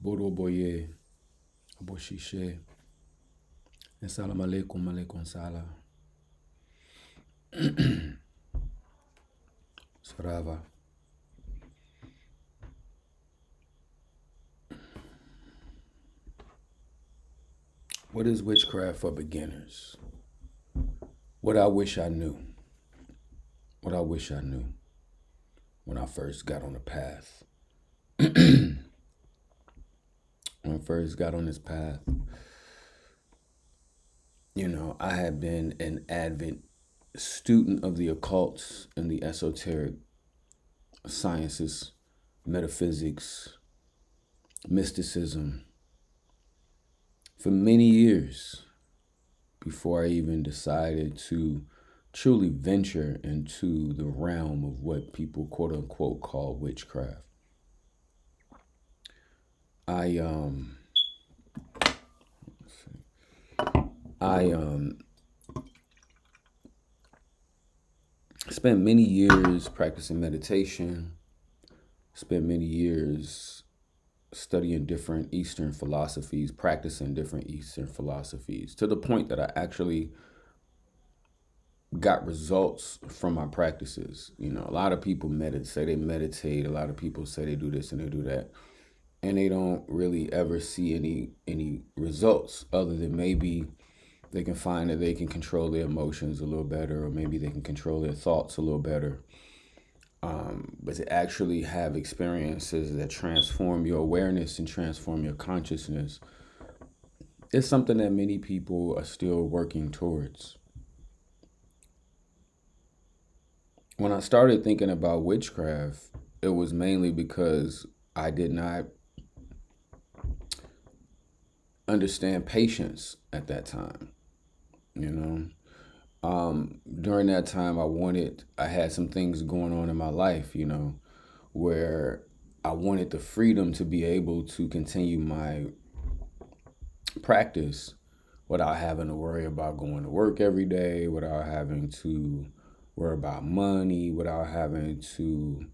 Bodo boye, aboshishe, and salam alaikum, alaikum salam. Sarava. What is witchcraft for beginners? What I wish I knew. What I wish I knew when I first got on the path. When I first got on this path, I had been an avid student of the occults and the esoteric sciences, metaphysics, mysticism for many years before I even decided to truly venture into the realm of what people quote unquote call witchcraft. I spent many years practicing meditation, spent many years studying different Eastern philosophies, practicing different Eastern philosophies, to the point that I actually got results from my practices. A lot of people say they meditate, a lot of people say they do this and they do that, and they don't really ever see any results other than maybe they can find that they can control their emotions a little better, or maybe they can control their thoughts a little better. But to actually have experiences that transform your awareness and transform your consciousness is something that many people are still working towards. When I started thinking about witchcraft, it was mainly because I did not understand patience at that time. During that time, I had some things going on in my life, where I wanted the freedom to be able to continue my practice without having to worry about going to work every day, without having to worry about money, without having to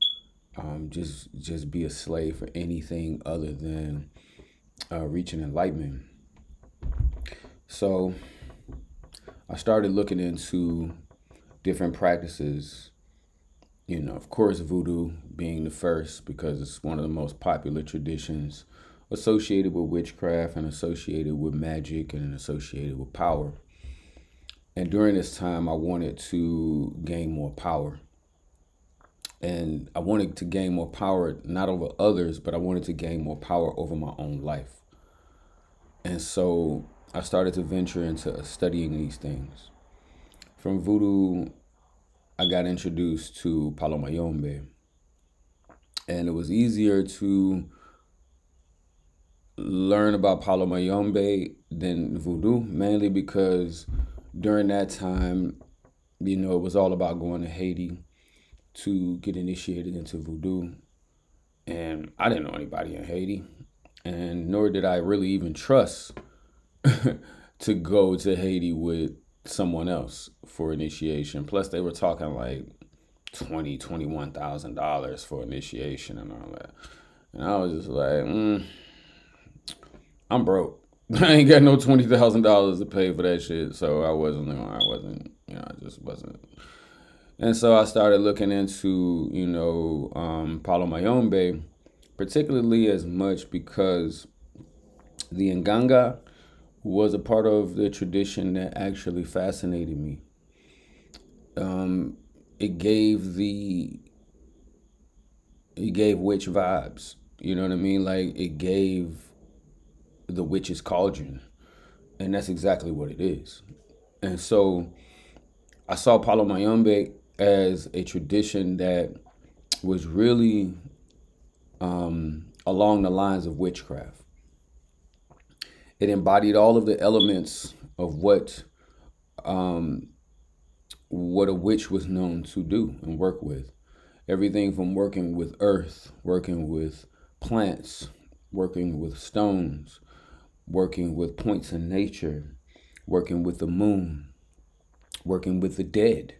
just be a slave for anything other than reaching enlightenment. So I started looking into different practices, of course, voodoo being the first, because it's one of the most popular traditions associated with witchcraft and associated with magic and associated with power. And during this time, I wanted to gain more power. And I wanted to gain more power, not over others, but I wanted to gain more power over my own life. And so I started to venture into studying these things. From voodoo, I got introduced to Palo Mayombe. And it was easier to learn about Palo Mayombe than voodoo, mainly because during that time, it was all about going to Haiti to get initiated into voodoo. And I didn't know anybody in Haiti, and nor did I really even trust to go to Haiti with someone else for initiation. Plus, they were talking like $21,000 for initiation and all that. And I was just like, I'm broke. I ain't got no $20,000 to pay for that shit. So I just wasn't. And so I started looking into, Palo Mayombe, particularly as much because the Nganga was a part of the tradition that actually fascinated me. It gave witch vibes. You know what I mean? Like, it gave the witch's cauldron, and that's exactly what it is. And so I saw Palo Mayombe as a tradition that was really along the lines of witchcraft. It embodied all of the elements of what a witch was known to do and work with. Everything from working with earth, working with plants, working with stones, working with points in nature, working with the moon, working with the dead,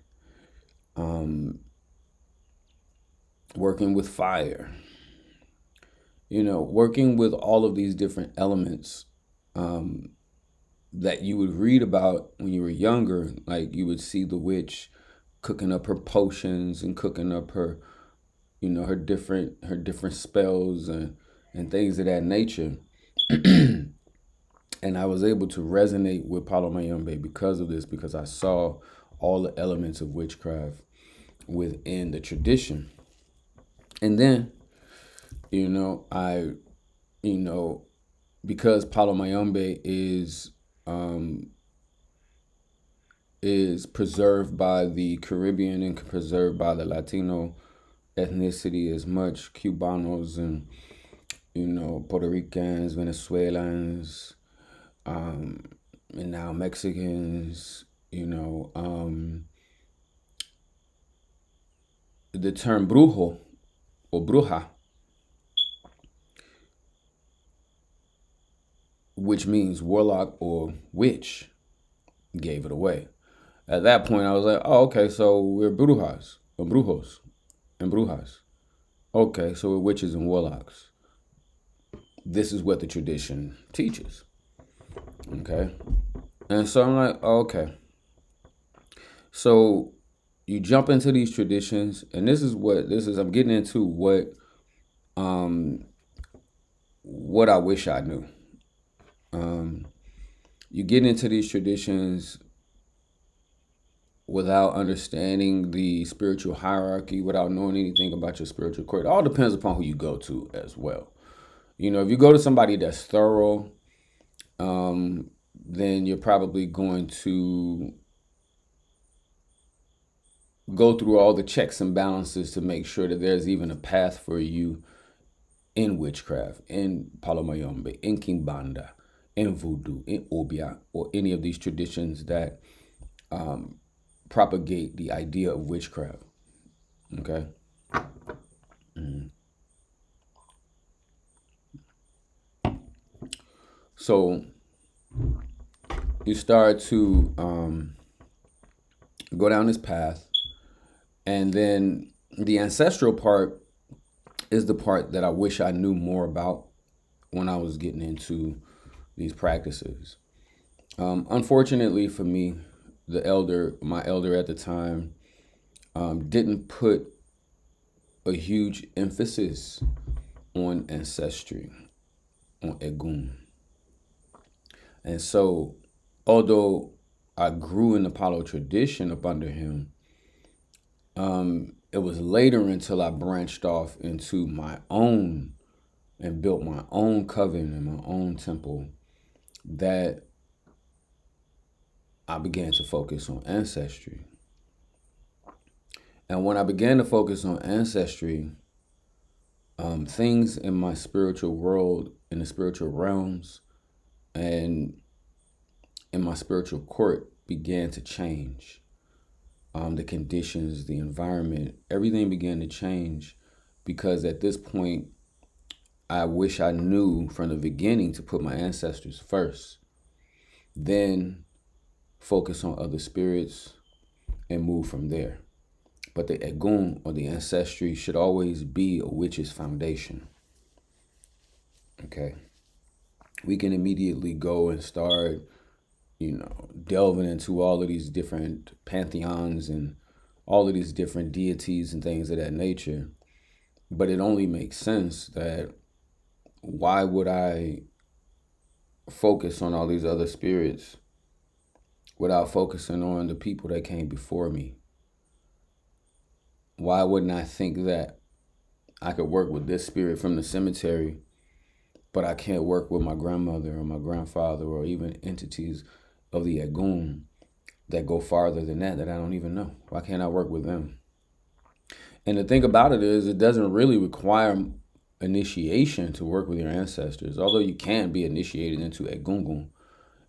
working with fire, working with all of these different elements that you would read about when you were younger. Like you would see the witch cooking up her potions and cooking up her, her different spells and things of that nature. And I was able to resonate with Palo Mayombe because of this, because I saw all the elements of witchcraft within the tradition. And then, I, because Palo Mayombe is preserved by the Caribbean and preserved by the Latino ethnicity as much, Cubanos and, Puerto Ricans, Venezuelans, and now Mexicans, the term brujo or bruja, which means warlock or witch, gave it away. At that point, I was like, oh, okay, so we're brujas, or brujos, and brujas. Okay, so we're witches and warlocks. This is what the tradition teaches. Okay? And so I'm like, oh, okay. So you jump into these traditions, and I'm getting into what I wish I knew. You get into these traditions without understanding the spiritual hierarchy, without knowing anything about your spiritual core. It all depends upon who you go to as well. If you go to somebody that's thorough, then you're probably going to go through all the checks and balances to make sure that there's even a path for you in witchcraft, in Palo Mayombe, in Kimbanda, in Voodoo, in Obia, or any of these traditions that propagate the idea of witchcraft. Okay? So you start to go down this path, and then the ancestral part is the part that I wish I knew more about when I was getting into these practices. Unfortunately for me, my elder at the time, didn't put a huge emphasis on ancestry, on Egun. And so, although I grew in the Palo tradition up under him, it was later until I branched off into my own and built my own coven and my own temple that I began to focus on ancestry. And when I began to focus on ancestry, things in my spiritual world, in the spiritual realms, and in my spiritual court began to change. The conditions, the environment, everything began to change, because at this point, I wish I knew from the beginning to put my ancestors first, then focus on other spirits and move from there. But the Egun, or the ancestry, should always be a witch's foundation. Okay? We can immediately go and start, delving into all of these different pantheons and all of these different deities and things of that nature. But it only makes sense that why would I focus on all these other spirits without focusing on the people that came before me? Why wouldn't I think that I could work with this spirit from the cemetery, but I can't work with my grandmother or my grandfather or even entities of the Egun that go farther than that I don't even know? Why can't I work with them? And the thing about it is, it doesn't really require initiation to work with your ancestors, although you can be initiated into Egungun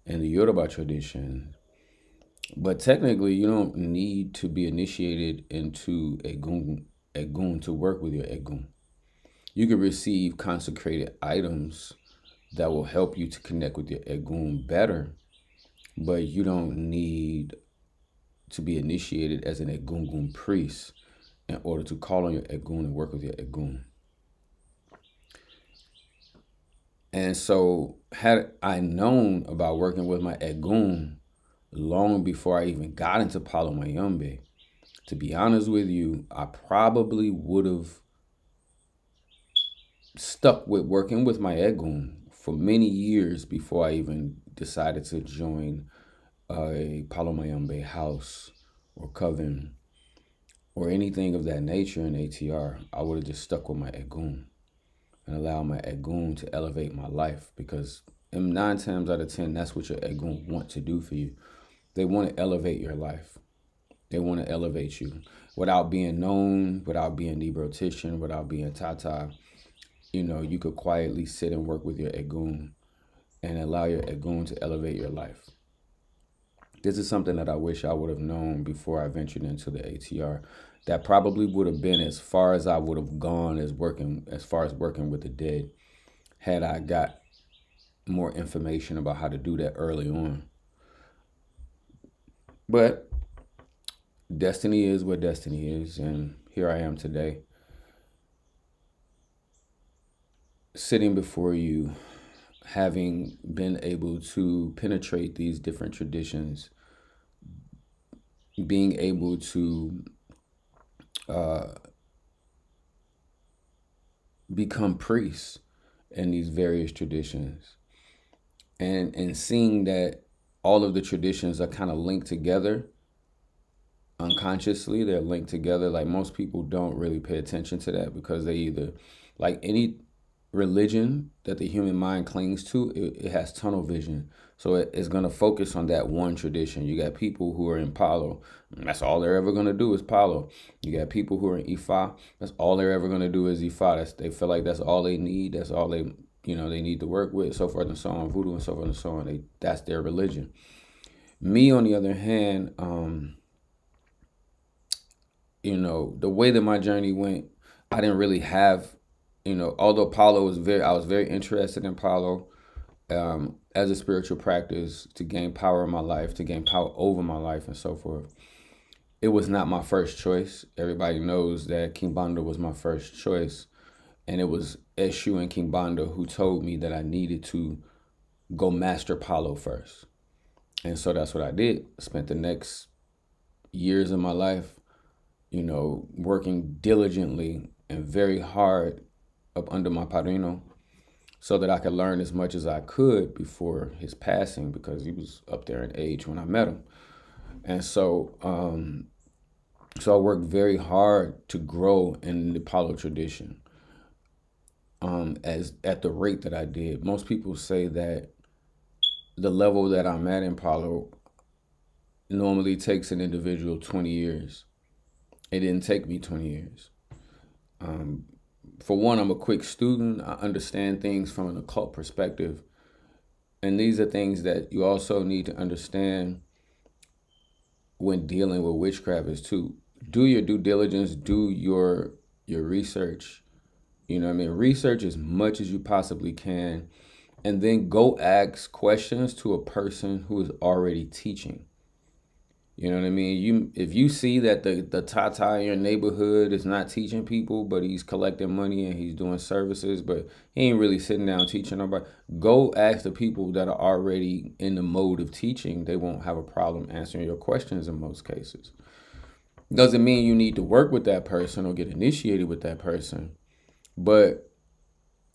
and the Yoruba tradition. But technically, you don't need to be initiated into Egun to work with your Egun. You can receive consecrated items that will help you to connect with your Egun better, but you don't need to be initiated as an Egungun priest in order to call on your Egun and work with your Egun. And so had I known about working with my Egun long before I even got into Palo Mayombe, to be honest with you, I probably would have stuck with working with my Egun for many years before I even decided to join a Palo Mayombe house or coven or anything of that nature in ATR. I would have just stuck with my Egun and allow my Egun to elevate my life, because 9 times out of 10, that's what your Egun want to do for you. They want to elevate your life. They want to elevate you without being known, without being Nebrotishan, without being Tata. You know, you could quietly sit and work with your Egun and allow your Egun to elevate your life. This is something that I wish I would have known before I ventured into the ATR. That probably would have been as far as I would have gone as far as working with the dead, had I got more information about how to do that early on. But destiny is what destiny is, and here I am today, sitting before you, having been able to penetrate these different traditions, being able to become priests in these various traditions, and seeing that all of the traditions are kind of linked together unconsciously. They're linked together. Like, most people don't really pay attention to that, because they either, like any religion that the human mind clings to, it has tunnel vision. So it's going to focus on that one tradition. You got people who are in Palo, that's all they're ever going to do is Palo. You got people who are in Ifa, that's all they're ever going to do is Ifa. They feel like that's all they need. That's all they, they need to work with, so forth and so on. Voodoo and so forth and so on. That's their religion. Me, on the other hand, the way that my journey went, I didn't really have, although Palo was I was very interested in Palo as a spiritual practice to gain power in my life, to gain power over my life and so forth. It was not my first choice. Everybody knows that King Banda was my first choice. And it was Eshu and King Banda who told me that I needed to go master Palo first. And so that's what I did. I spent the next years of my life, working diligently and very hard up under my padrino, so that I could learn as much as I could before his passing, because he was up there in age when I met him. And so I worked very hard to grow in the Palo tradition as at the rate that I did. Most people say that the level that I'm at in Palo normally takes an individual 20 years. It didn't take me 20 years. For one, I'm a quick student. I understand things from an occult perspective. And these are things that you also need to understand when dealing with witchcraft, is to do your due diligence, do your research. Research as much as you possibly can, and then go ask questions to a person who is already teaching. You know what I mean? If you see that the Tata in your neighborhood is not teaching people, but he's collecting money and he's doing services, but he ain't really sitting down teaching nobody, go ask the people that are already in the mode of teaching. They won't have a problem answering your questions in most cases. Doesn't mean you need to work with that person or get initiated with that person, but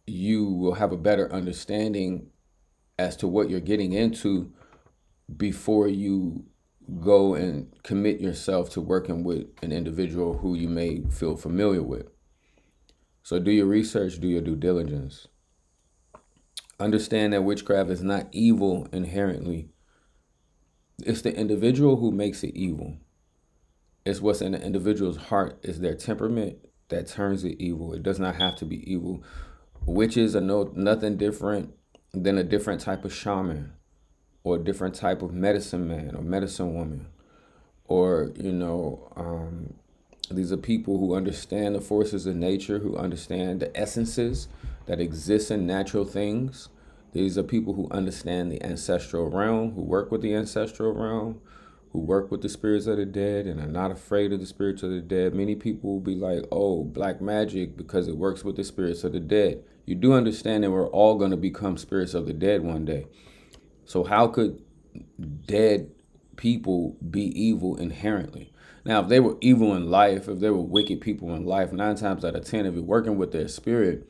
you will have a better understanding as to what you're getting into before you go and commit yourself to working with an individual who you may feel familiar with. So do your research, do your due diligence. Understand that witchcraft is not evil inherently. It's the individual who makes it evil. It's what's in the individual's heart, is their temperament that turns it evil. It does not have to be evil. Witches are nothing different than a different type of shaman, or a different type of medicine man or medicine woman. Or, these are people who understand the forces of nature, who understand the essences that exist in natural things. These are people who understand the ancestral realm, who work with the ancestral realm, who work with the spirits of the dead and are not afraid of the spirits of the dead, many people will be like, oh, black magic because it works with the spirits of the dead. You do understand that we're all going to become spirits of the dead one day. So how could dead people be evil inherently? Now, if they were evil in life, if they were wicked people in life, 9 times out of 10, if you're working with their spirit,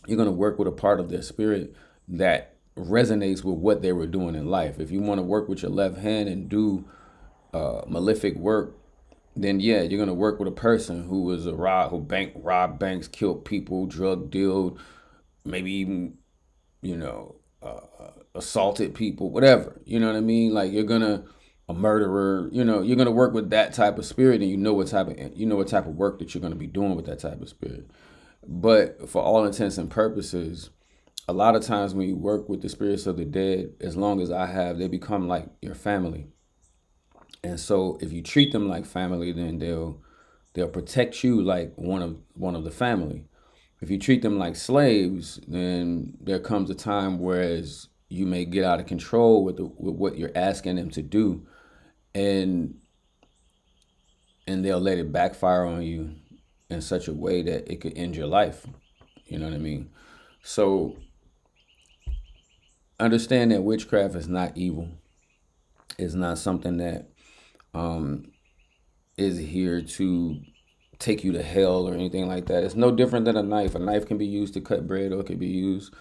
you're going to work with a part of their spirit that resonates with what they were doing in life. If you want to work with your left hand and do malefic work, then yeah, you're going to work with a person who was robbed banks, killed people, drug dealed, maybe even, assaulted people, whatever. You know what I mean? Like a murderer, you're going to work with that type of spirit, and you know what type of work that you're going to be doing with that type of spirit. But for all intents and purposes, a lot of times when you work with the spirits of the dead, as long as I have, they become like your family. And so if you treat them like family, then they'll protect you like one of the family. If you treat them like slaves, then there comes a time whereas you may get out of control with what you're asking them to do, and they'll let it backfire on you in such a way that it could end your life. You know what I mean? So understand that witchcraft is not evil. It's not something that is here to take you to hell or anything like that. It's no different than a knife. A knife can be used to cut bread, or it could be used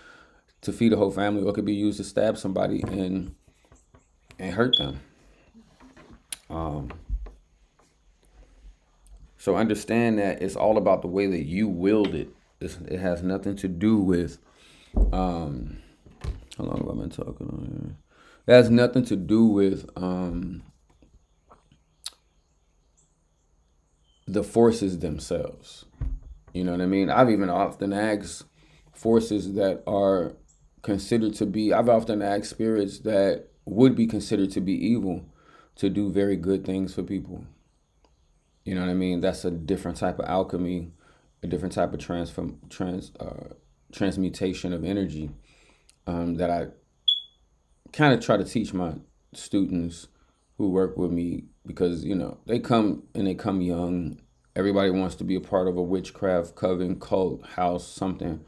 to feed a whole family, or it could be used to stab somebody and hurt them. So understand that it's all about the way that you wield it. It has nothing to do with how long have I been talking on here? It has nothing to do with the forces themselves. You know what I mean? I've even often asked forces that are considered to be, I've often asked spirits that would be considered to be evil to do very good things for people. You know what I mean? That's a different type of alchemy, a different type of transmutation of energy that I kind of try to teach my students who work with me, because, they come young. Everybody wants to be a part of a witchcraft coven, cult, house, something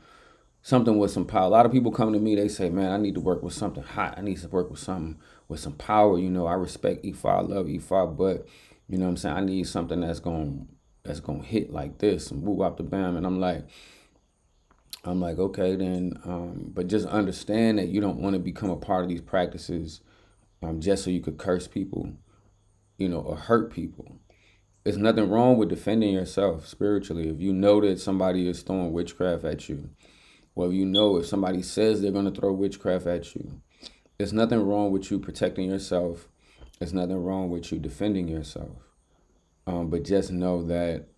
with some power. A lot of people come to me, they say, man, I need to work with something hot. I need to work with something with some power. I respect Ifa, I love Ifa, but you know what I'm saying, I need something that's going to hit like this and woo up the bam. And I'm like, okay, then, but just understand that you don't want to become a part of these practices just so you could curse people, or hurt people. There's nothing wrong with defending yourself spiritually. If you know that somebody is throwing witchcraft at you, well, if somebody says they're going to throw witchcraft at you, there's nothing wrong with you protecting yourself. There's nothing wrong with you defending yourself. But just know that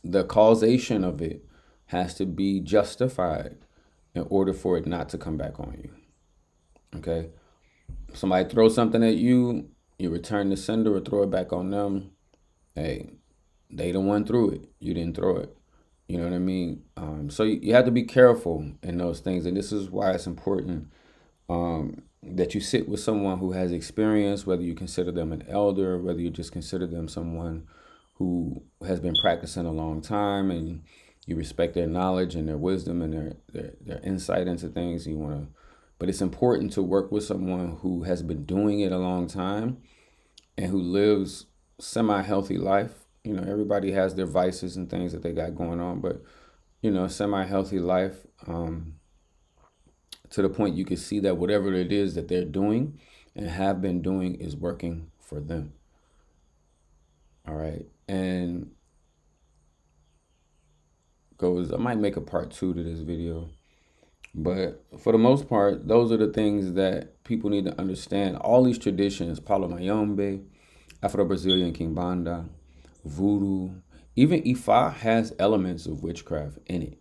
the causation of it has to be justified in order for it not to come back on you. Okay? Somebody throws something at you, you return the sender or throw it back on them. Hey, they the one threw it. You didn't throw it. You know what I mean? So you have to be careful in those things. And this is why it's important that you sit with someone who has experience, whether you consider them an elder, whether you just consider them someone who has been practicing a long time, and you respect their knowledge and their wisdom and their insight into things. But it's important to work with someone who has been doing it a long time and who lives semi-healthy life. Everybody has their vices and things that they got going on, but, semi-healthy life to the point you can see that whatever it is that they're doing and have been doing is working for them. All right. And I might make a part 2 to this video, but for the most part, those are the things that people need to understand. All these traditions, Palo Mayombe, Afro-Brazilian Kimbanda, Voodoo, even Ifa has elements of witchcraft in it.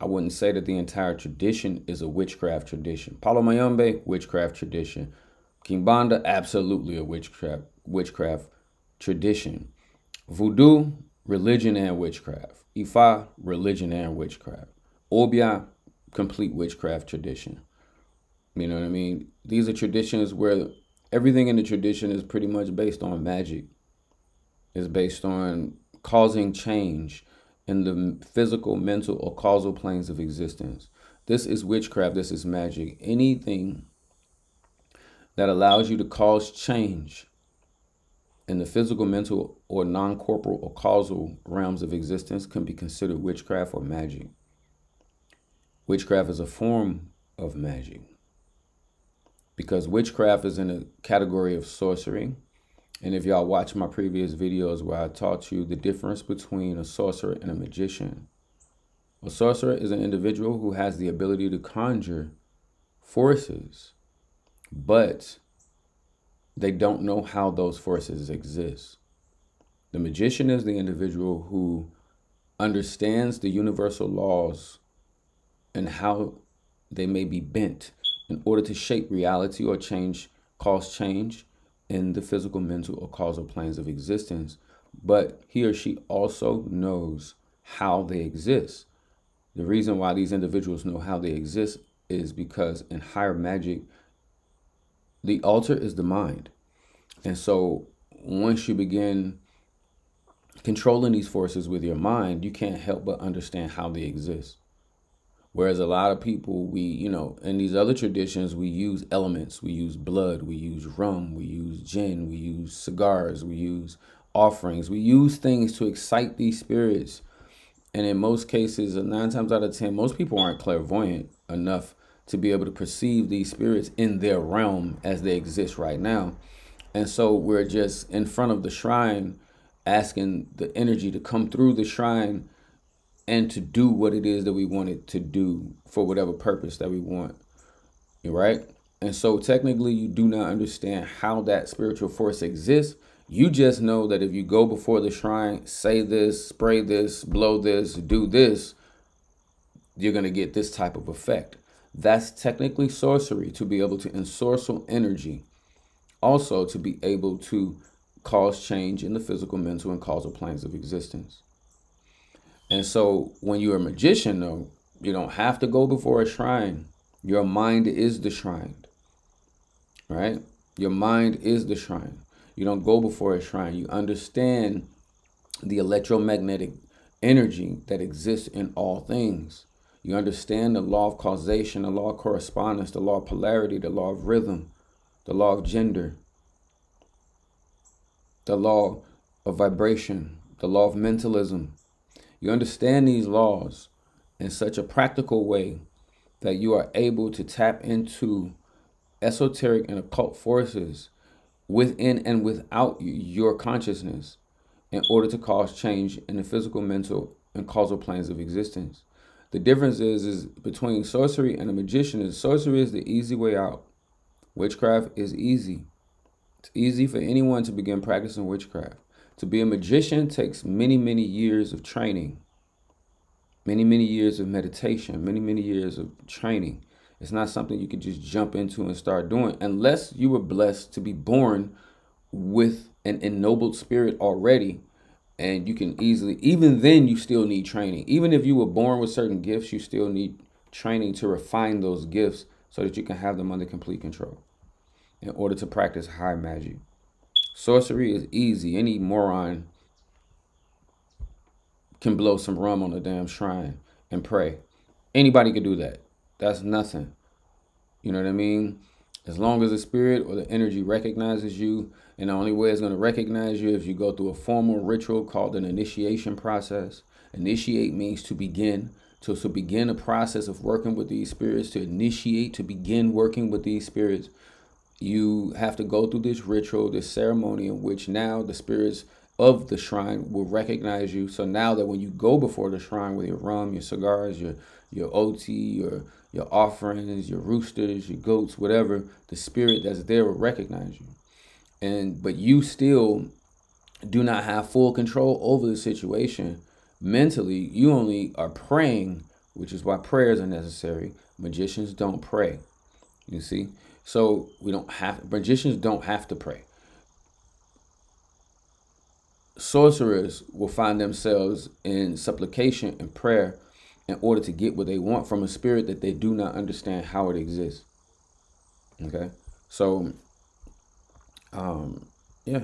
I wouldn't say that the entire tradition is a witchcraft tradition. Palo Mayombe, witchcraft tradition. Kimbanda, absolutely a witchcraft tradition. Voodoo, religion and witchcraft. Ifa, religion and witchcraft. Obia, complete witchcraft tradition. You know what I mean? These are traditions where everything in the tradition is pretty much based on magic. It's based on causing change in the physical, mental, or causal planes of existence. This is witchcraft. This is magic. Anything that allows you to cause change in the physical, mental, or non-corporal or causal realms of existence can be considered witchcraft or magic. Witchcraft is a form of magic because witchcraft is in a category of sorcery. And if y'all watch my previous videos where I taught you the difference between a sorcerer and a magician, a sorcerer is an individual who has the ability to conjure forces, but they don't know how those forces exist. The magician is the individual who understands the universal laws and how they may be bent in order to shape reality or cause change in the physical, mental, or causal planes of existence. But he or she also knows how they exist. The reason why these individuals know how they exist is because in higher magic, the altar is the mind. And so once you begin controlling these forces with your mind, you can't help but understand how they exist. Whereas a lot of people, in these other traditions, we use elements, we use blood, we use rum, we use gin, we use cigars, we use offerings, we use things to excite these spirits. And in most cases, 9 times out of 10, most people aren't clairvoyant enough to be able to perceive these spirits in their realm as they exist right now. And so we're just in front of the shrine, asking the energy to come through the shrine and to do what it is that we want it to do for whatever purpose that we want, right? And so technically you do not understand how that spiritual force exists. You just know that if you go before the shrine, say this, spray this, blow this, do this, you're going to get this type of effect. That's technically sorcery, to be able to ensorcel energy. Also to be able to cause change in the physical, mental, and causal planes of existence. And so when you're a magician, though, you don't have to go before a shrine. Your mind is the shrine, right? Your mind is the shrine. You don't go before a shrine. You understand the electromagnetic energy that exists in all things. You understand the law of causation, the law of correspondence, the law of polarity, the law of rhythm, the law of gender, the law of vibration, the law of mentalism. You understand these laws in such a practical way that you are able to tap into esoteric and occult forces within and without your consciousness in order to cause change in the physical, mental, and causal planes of existence. The difference is between sorcery and a magician is sorcery is the easy way out. Witchcraft is easy. It's easy for anyone to begin practicing witchcraft. To be a magician takes many, many years of training, many, many years of meditation, many, many years of training. It's not something you can just jump into and start doing unless you were blessed to be born with an ennobled spirit already. And you can easily, even then you still need training. Even if you were born with certain gifts, you still need training to refine those gifts so that you can have them under complete control in order to practice high magic. Sorcery is easy. Any moron can blow some rum on a damn shrine and pray. Anybody can do that. That's nothing. You know what I mean? As long as the spirit or the energy recognizes you, and the only way it's going to recognize you is you go through a formal ritual called an initiation process. Initiate means to begin. So to begin a process of working with these spirits, to initiate, to begin working with these spirits, you have to go through this ritual, this ceremony in which now the spirits of the shrine will recognize you. So now that when you go before the shrine with your rum, your cigars, your OT, your offerings, your roosters, your goats, whatever, the spirit that's there will recognize you. But you still do not have full control over the situation. Mentally, you only are praying, which is why prayers are necessary. Magicians don't pray. You see? So magicians don't have to pray. Sorcerers will find themselves in supplication and prayer in order to get what they want from a spirit that they do not understand how it exists. Okay. So, yeah,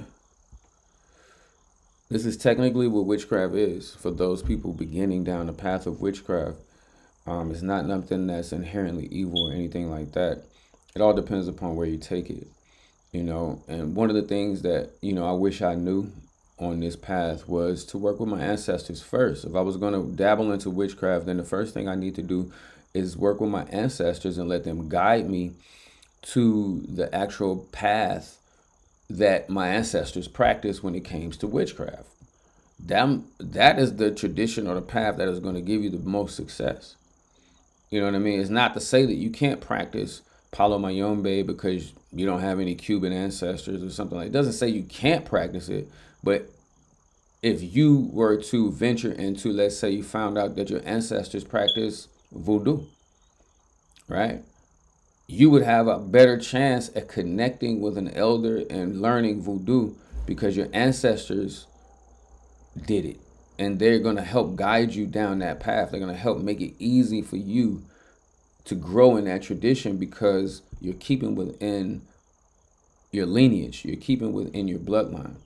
this is technically what witchcraft is for those people beginning down the path of witchcraft. It's not nothing that's inherently evil or anything like that. It all depends upon where you take it, you know. And one of the things that, you know, I wish I knew on this path was to work with my ancestors first. If I was going to dabble into witchcraft, then the first thing I need to do is work with my ancestors and let them guide me to the actual path that my ancestors practiced when it came to witchcraft. That is the tradition or the path that is going to give you the most success. You know what I mean? It's not to say that you can't practice Palo Mayombe because you don't have any Cuban ancestors or something like that. It doesn't say you can't practice it, but if you were to venture into, let's say you found out that your ancestors practice voodoo, right? You would have a better chance at connecting with an elder and learning voodoo because your ancestors did it. And they're going to help guide you down that path. They're going to help make it easy for you to grow in that tradition because you're keeping within your lineage, you're keeping within your bloodline.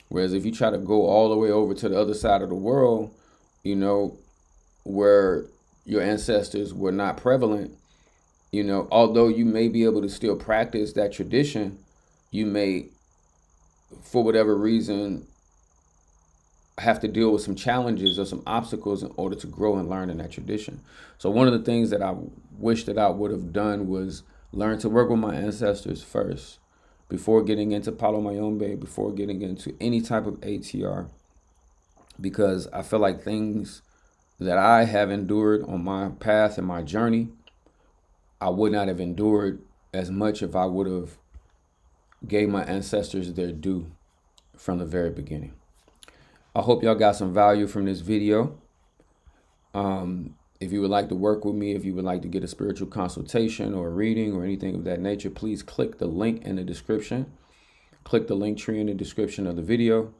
Whereas if you try to go all the way over to the other side of the world, you know, where your ancestors were not prevalent, you know, although you may be able to still practice that tradition, you may, for whatever reason, have to deal with some challenges or some obstacles in order to grow and learn in that tradition. So one of the things that I wish that I would have done was learn to work with my ancestors first before getting into Palo Mayombe, before getting into any type of ATR, because I feel like things that I have endured on my path and my journey, I would not have endured as much if I would have gave my ancestors their due from the very beginning. I hope y'all got some value from this video. If you would like to work with me, if you would like to get a spiritual consultation or a reading or anything of that nature, please click the link in the description. Click the link tree in the description of the video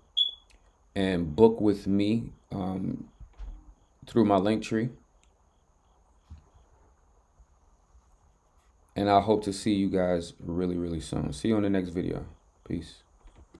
and book with me through my link tree. And I hope to see you guys really, really soon. See you on the next video. Peace.